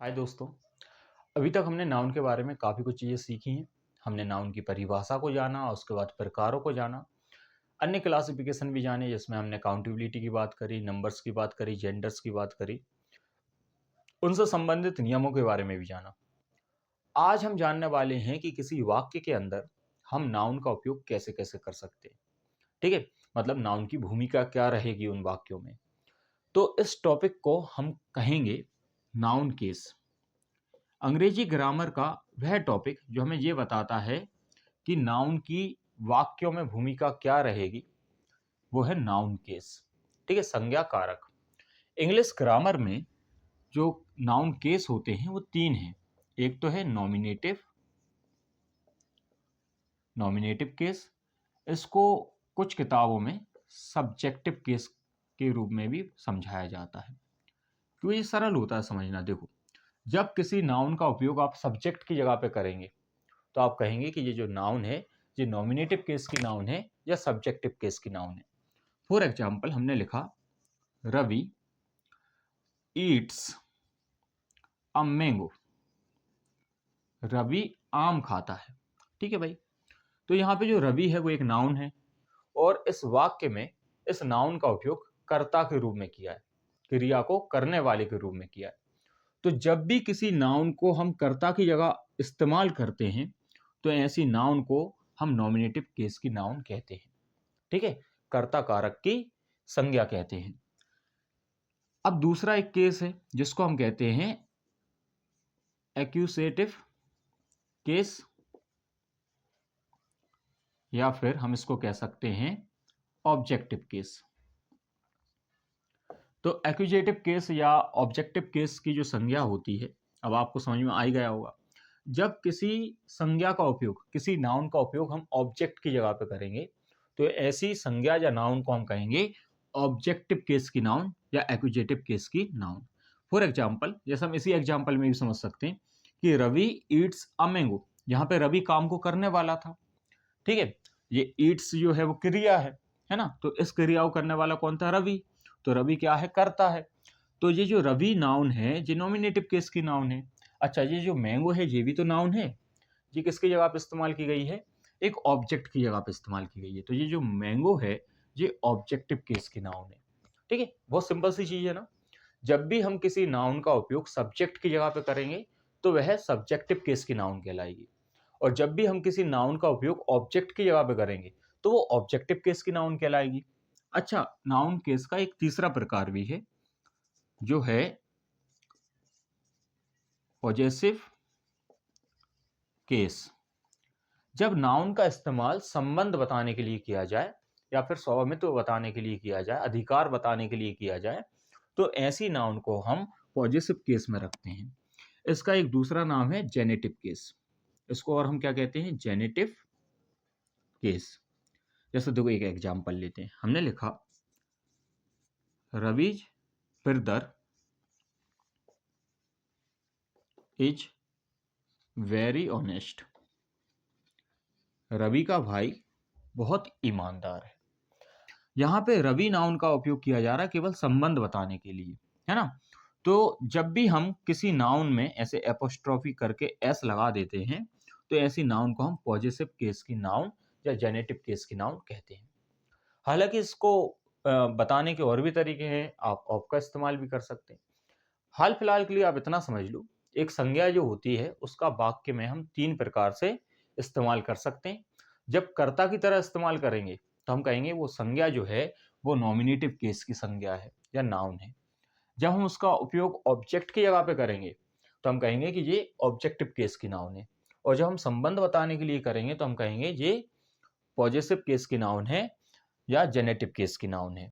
हाय दोस्तों। अभी तक हमने नाउन के बारे में काफ़ी कुछ चीज़ें सीखी हैं। हमने नाउन की परिभाषा को जाना, उसके बाद प्रकारों को जाना, अन्य क्लासिफिकेशन भी जाने जिसमें हमने काउंटेबिलिटी की बात करी, नंबर्स की बात करी, जेंडर्स की बात करी, उनसे संबंधित नियमों के बारे में भी जाना। आज हम जानने वाले हैं कि किसी वाक्य के अंदर हम नाउन का उपयोग कैसे कैसे कर सकते हैं। ठीक है, मतलब नाउन की भूमिका क्या रहेगी उन वाक्यों में। तो इस टॉपिक को हम कहेंगे नाउन केस। अंग्रेजी ग्रामर का वह टॉपिक जो हमें ये बताता है कि नाउन की वाक्यों में भूमिका क्या रहेगी, वो है नाउन केस। ठीक है, संज्ञा कारक। इंग्लिश ग्रामर में जो नाउन केस होते हैं वो तीन हैं। एक तो है नॉमिनेटिव नॉमिनेटिव केस। इसको कुछ किताबों में सब्जेक्टिव केस के रूप में भी समझाया जाता है, क्योंकि ये सरल होता है समझना। देखो, जब किसी नाउन का उपयोग आप सब्जेक्ट की जगह पे करेंगे तो आप कहेंगे कि ये जो नाउन है ये नॉमिनेटिव केस की नाउन है या सब्जेक्टिव केस की नाउन है। फॉर एग्जाम्पल, हमने लिखा Ravi eats a mango. Ravi आम खाता है। ठीक है भाई, तो यहाँ पे जो रवि है वो एक नाउन है और इस वाक्य में इस नाउन का उपयोग कर्ता के रूप में किया है, क्रिया को करने वाले के रूप में किया है। तो जब भी किसी नाउन को हम कर्ता की जगह इस्तेमाल करते हैं तो ऐसी नाउन को हम नॉमिनेटिव केस की नाउन कहते हैं। ठीक है, कर्ता कारक की संज्ञा कहते हैं। अब दूसरा एक केस है जिसको हम कहते हैं एक्यूसेटिव केस, या फिर हम इसको कह सकते हैं ऑब्जेक्टिव केस। तो एक्यूजेटिव केस या ऑब्जेक्टिव केस की जो संज्ञा होती है, अब आपको समझ में आ ही गया होगा। जब किसी संज्ञा का उपयोग, किसी नाउन का उपयोग हम ऑब्जेक्ट की जगह पे करेंगे तो ऐसी संज्ञा या नाउन को हम कहेंगे ऑब्जेक्टिव केस की नाउन या एक्यूजेटिव केस की नाउन। फॉर एग्जाम्पल, जैसे हम इसी एग्जाम्पल में भी समझ सकते हैं कि रवि ईट्स अ मैंगो। यहाँ पे रवि काम को करने वाला था। ठीक है, ये ईट्स जो है वो क्रिया है ना, तो इस क्रिया को करने वाला कौन था? रवि। तो रवि क्या है? करता है। तो ये जो रवि नाउन है ये नॉमिनेटिव केस की नाउन है। अच्छा, ये जो मैंगो है ये भी तो नाउन है। ये किसकी जगह पे इस्तेमाल की गई है? एक ऑब्जेक्ट की जगह पे इस्तेमाल की गई है। तो ये जो मैंगो है ये ऑब्जेक्टिव केस की नाउन है। ठीक है, बहुत सिंपल सी चीज है ना। जब भी हम किसी नाउन का उपयोग सब्जेक्ट की जगह पे करेंगे तो वह सब्जेक्टिव केस की नाउन कहलाएगी, और जब भी हम किसी नाउन का उपयोग ऑब्जेक्ट की जगह पे करेंगे तो वो ऑब्जेक्टिव केस की नाउन कहलाएगी। अच्छा, नाउन केस का एक तीसरा प्रकार भी है जो है पॉजेसिव केस। जब नाउन का इस्तेमाल संबंध बताने के लिए किया जाए या फिर स्वामित्व बताने के लिए किया जाए, अधिकार बताने के लिए किया जाए, तो ऐसी नाउन को हम पॉजेसिव केस में रखते हैं। इसका एक दूसरा नाम है जेनेटिव केस। इसको और हम क्या कहते हैं? Genitive case. जैसे देखो, एक एग्जांपल लेते हैं। हमने लिखा Ravi's brother is very honest. Ravi का भाई बहुत ईमानदार है। यहाँ पे रवि नाउन का उपयोग किया जा रहा है केवल संबंध बताने के लिए, है ना। तो जब भी हम किसी नाउन में ऐसे एपोस्ट्रोफी करके एस लगा देते हैं तो ऐसी नाउन को हम पॉजिटिव केस की नाउन या जेनेटिव केस की नाउन कहते हैं। हालांकि इसको बताने के और भी तरीके हैं, आप ऑफ का इस्तेमाल भी कर सकते हैं। हाल फिलहाल के लिए आप इतना समझ लो, एक संज्ञा जो होती है उसका वाक्य में हम तीन प्रकार से इस्तेमाल कर सकते हैं। जब कर्ता की तरह इस्तेमाल करेंगे तो हम कहेंगे वो संज्ञा जो है वो नॉमिनेटिव केस की संज्ञा है या नाउन है। जब हम उसका उपयोग ऑब्जेक्ट की जगह पे करेंगे तो हम कहेंगे कि ये ऑब्जेक्टिव केस की नाउन है, और जब हम संबंध बताने के लिए करेंगे तो हम कहेंगे ये पॉजेसिव केस की नाउन है या जेनेटिव केस की नाउन है।